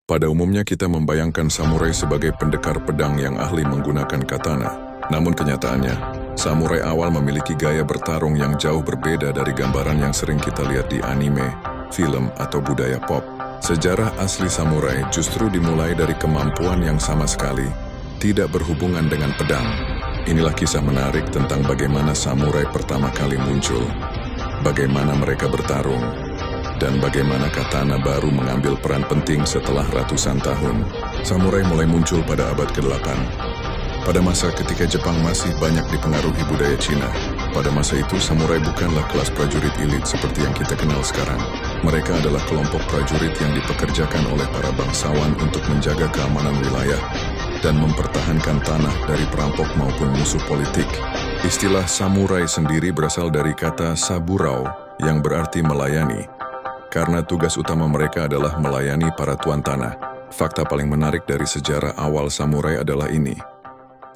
Pada umumnya kita membayangkan samurai sebagai pendekar pedang yang ahli menggunakan katana. Namun kenyataannya, samurai awal memiliki gaya bertarung yang jauh berbeda dari gambaran yang sering kita lihat di anime, film, atau budaya pop. Sejarah asli samurai justru dimulai dari kemampuan yang sama sekali tidak berhubungan dengan pedang. Inilah kisah menarik tentang bagaimana samurai pertama kali muncul, bagaimana mereka bertarung, dan bagaimana katana baru mengambil peran penting setelah ratusan tahun. Samurai mulai muncul pada abad ke-8. Pada masa ketika Jepang masih banyak dipengaruhi budaya Cina. Pada masa itu, samurai bukanlah kelas prajurit elit seperti yang kita kenal sekarang. Mereka adalah kelompok prajurit yang dipekerjakan oleh para bangsawan untuk menjaga keamanan wilayah dan mempertahankan tanah dari perampok maupun musuh politik. Istilah samurai sendiri berasal dari kata saburao yang berarti melayani, karena tugas utama mereka adalah melayani para tuan tanah. Fakta paling menarik dari sejarah awal samurai adalah ini.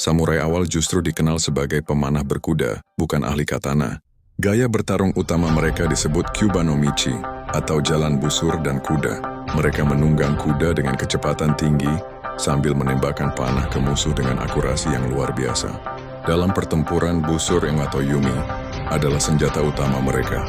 Samurai awal justru dikenal sebagai pemanah berkuda, bukan ahli katana. Gaya bertarung utama mereka disebut Kyuba no Michi, atau jalan busur dan kuda. Mereka menunggang kuda dengan kecepatan tinggi, sambil menembakkan panah ke musuh dengan akurasi yang luar biasa. Dalam pertempuran, busur atau yumi adalah senjata utama mereka.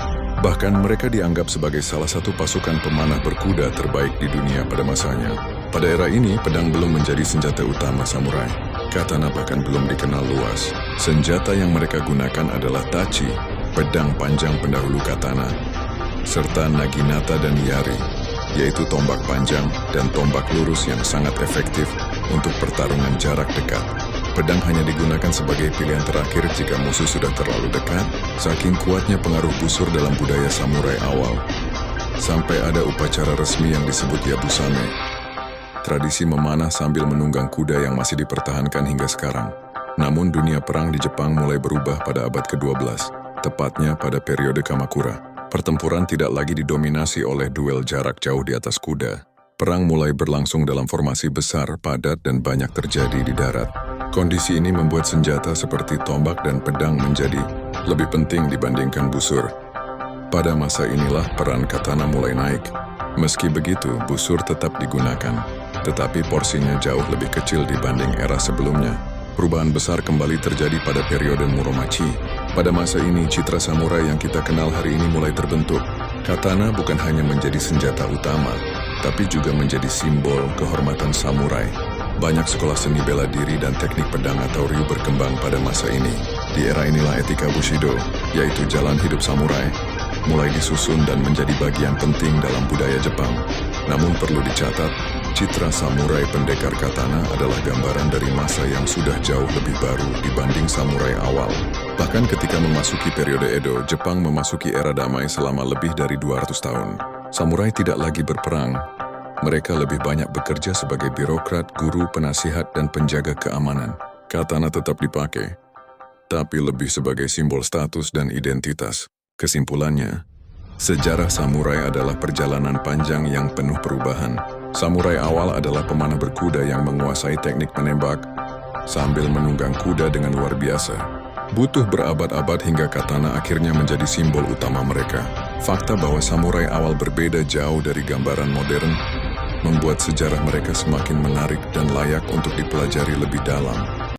Bahkan mereka dianggap sebagai salah satu pasukan pemanah berkuda terbaik di dunia pada masanya. Pada era ini, pedang belum menjadi senjata utama samurai. Katana bahkan belum dikenal luas. Senjata yang mereka gunakan adalah tachi, pedang panjang pendahulu katana, serta naginata dan yari, yaitu tombak panjang dan tombak lurus yang sangat efektif untuk pertarungan jarak dekat. Pedang hanya digunakan sebagai pilihan terakhir jika musuh sudah terlalu dekat, saking kuatnya pengaruh busur dalam budaya samurai awal. Sampai ada upacara resmi yang disebut yabusame, tradisi memanah sambil menunggang kuda yang masih dipertahankan hingga sekarang. Namun dunia perang di Jepang mulai berubah pada abad ke-12, tepatnya pada periode Kamakura. Pertempuran tidak lagi didominasi oleh duel jarak jauh di atas kuda. Perang mulai berlangsung dalam formasi besar, padat, dan banyak terjadi di darat. Kondisi ini membuat senjata seperti tombak dan pedang menjadi lebih penting dibandingkan busur. Pada masa inilah peran katana mulai naik. Meski begitu, busur tetap digunakan, tetapi porsinya jauh lebih kecil dibanding era sebelumnya. Perubahan besar kembali terjadi pada periode Muromachi. Pada masa ini, citra samurai yang kita kenal hari ini mulai terbentuk. Katana bukan hanya menjadi senjata utama, tapi juga menjadi simbol kehormatan samurai. Banyak sekolah seni bela diri dan teknik pedang atau ryu berkembang pada masa ini. Di era inilah etika Bushido, yaitu jalan hidup samurai, mulai disusun dan menjadi bagian penting dalam budaya Jepang. Namun perlu dicatat, citra samurai pendekar katana adalah gambaran dari masa yang sudah jauh lebih baru dibanding samurai awal. Bahkan ketika memasuki periode Edo, Jepang memasuki era damai selama lebih dari 200 tahun. Samurai tidak lagi berperang. Mereka lebih banyak bekerja sebagai birokrat, guru, penasihat, dan penjaga keamanan. Katana tetap dipakai, tapi lebih sebagai simbol status dan identitas. Kesimpulannya, sejarah samurai adalah perjalanan panjang yang penuh perubahan. Samurai awal adalah pemanah berkuda yang menguasai teknik menembak sambil menunggang kuda dengan luar biasa. Butuh berabad-abad hingga katana akhirnya menjadi simbol utama mereka. Fakta bahwa samurai awal berbeda jauh dari gambaran modern membuat sejarah mereka semakin menarik dan layak untuk dipelajari lebih dalam.